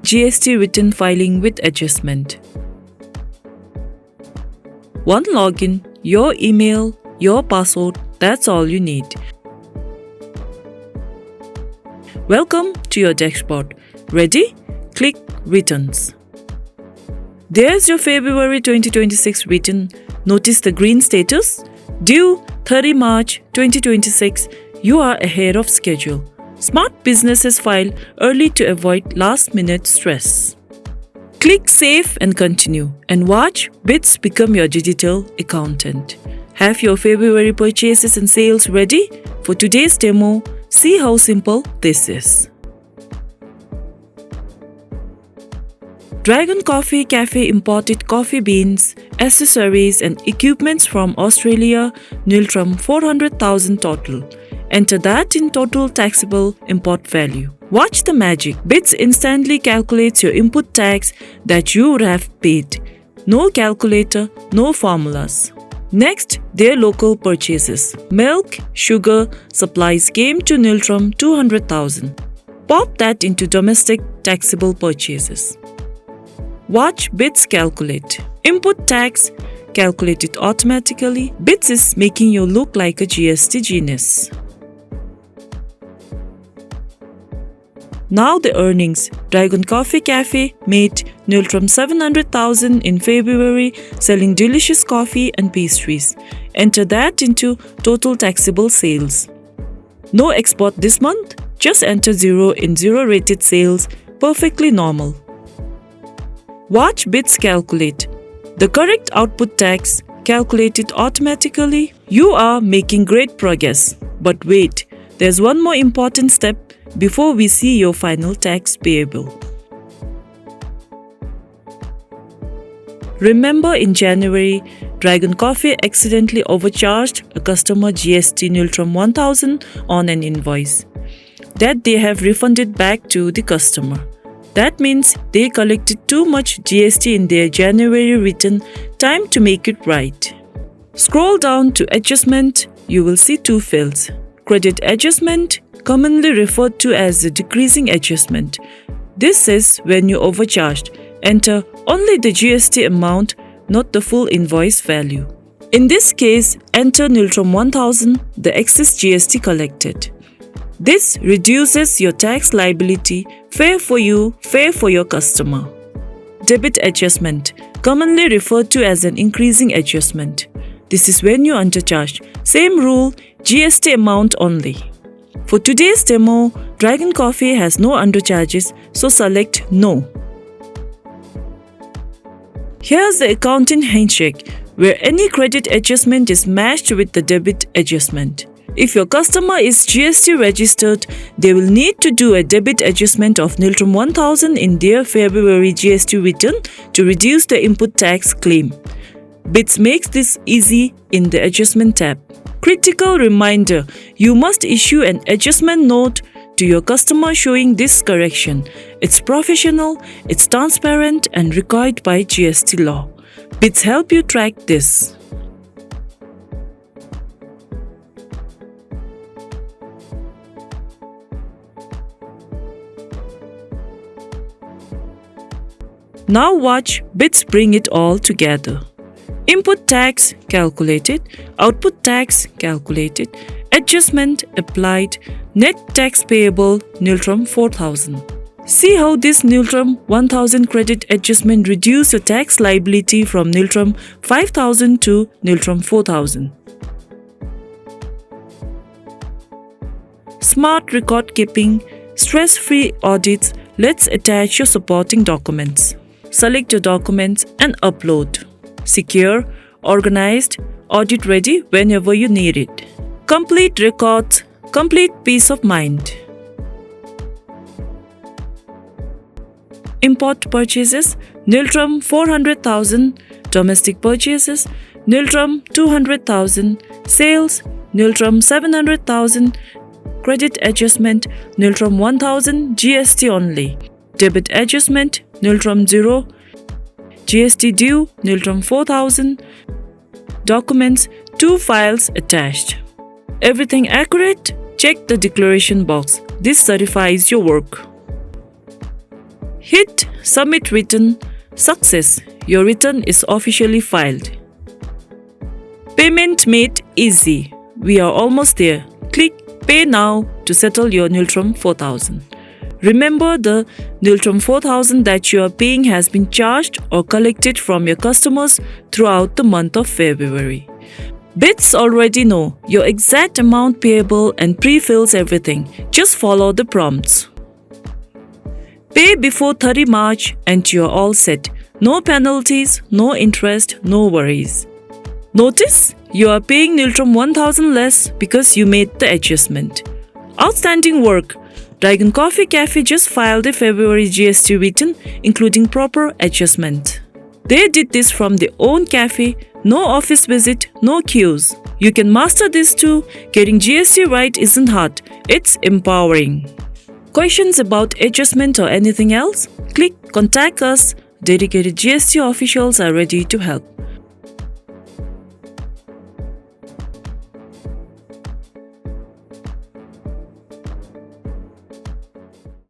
GST Return Filing with Adjustment. One login, your email, your password, that's all you need. Welcome to your dashboard. Ready? Click Returns. There's your February 2026 return. Notice the green status? Due 30 March 2026. You are ahead of schedule. Smart businesses file early to avoid last-minute stress. Click Save and Continue and watch BITS become your digital accountant. Have your February purchases and sales ready? For today's demo, see how simple this is. Dragon Coffee Cafe imported coffee beans, accessories and equipments from Australia, niltrum 400,000 total. Enter that in total taxable import value. Watch the magic. BITS instantly calculates your input tax that you would have paid. No calculator, no formulas. Next, their local purchases. Milk, sugar, supplies came to niltrum 200,000. Pop that into domestic taxable purchases. Watch BITS calculate. Input tax, calculate it automatically. BITS is making you look like a GST genius. Now the earnings. Dragon Coffee Cafe made niltrum 700,000 in February selling delicious coffee and pastries. Enter that into total taxable sales. No export this month, just enter 0 in 0 rated sales, perfectly normal. Watch BITS calculate. The correct output tax, calculate it automatically. You are making great progress. But wait, there's one more important step before we see your final tax payable. Remember in January, Dragon Coffee accidentally overcharged a customer GST niltrum 1,000 on an invoice. That they have refunded back to the customer. That means they collected too much GST in their January return. Time to make it right. Scroll down to Adjustment. You will see two fields. Credit Adjustment, commonly referred to as the decreasing adjustment. This is when you overcharged. Enter only the GST amount, not the full invoice value. In this case, enter niltrum 1,000, the excess GST collected. This reduces your tax liability, fair for you, fair for your customer. Debit Adjustment, commonly referred to as an increasing adjustment. This is when you undercharged. Same rule, GST amount only. For today's demo, Dragon Coffee has no undercharges, so select No. Here's the accounting handshake, where any credit adjustment is matched with the debit adjustment. If your customer is GST registered, they will need to do a debit adjustment of niltrum 1,000 in their February GST return to reduce the input tax claim. BITS makes this easy in the Adjustment tab. Critical reminder, you must issue an adjustment note to your customer showing this correction. It's professional, it's transparent and required by GST law. BITS help you track this. Now watch BITS bring it all together. Input tax calculated, output tax calculated, adjustment applied, net tax payable niltrum 4,000. See how this niltrum 1,000 credit adjustment reduced the tax liability from niltrum 5,000 to niltrum 4,000. Smart record keeping, stress-free audits. Let's attach your supporting documents. Select your documents and upload. Secure, organized, audit ready whenever you need it. Complete records, complete peace of mind. Import purchases, niltrum 400,000. Domestic purchases, niltrum 200,000. Sales, niltrum 700,000. Credit adjustment, niltrum 1,000. GST only. Debit adjustment, niltrum 0. GST due, niltrum 4,000. Documents, 2 files attached. Everything accurate? Check the declaration box. This certifies your work. Hit Submit Return. Success! Your return is officially filed. Payment made easy. We are almost there. Click Pay Now to settle your Nultrum 4000. Remember, the Nultrum 4000 that you are paying has been charged or collected from your customers throughout the month of February. BITS already know your exact amount payable and pre-fills everything. Just follow the prompts. Pay before 30 March and you're all set. No penalties, no interest, no worries. Notice you are paying Nultrum 1000 less because you made the adjustment. Outstanding work! Dragon Coffee Cafe just filed a February GST return including proper adjustment. They did this from their own cafe, no office visit, no queues. You can master this too. Getting GST right isn't hard, it's empowering. Questions about adjustment or anything else? Click Contact Us. Dedicated GST officials are ready to help.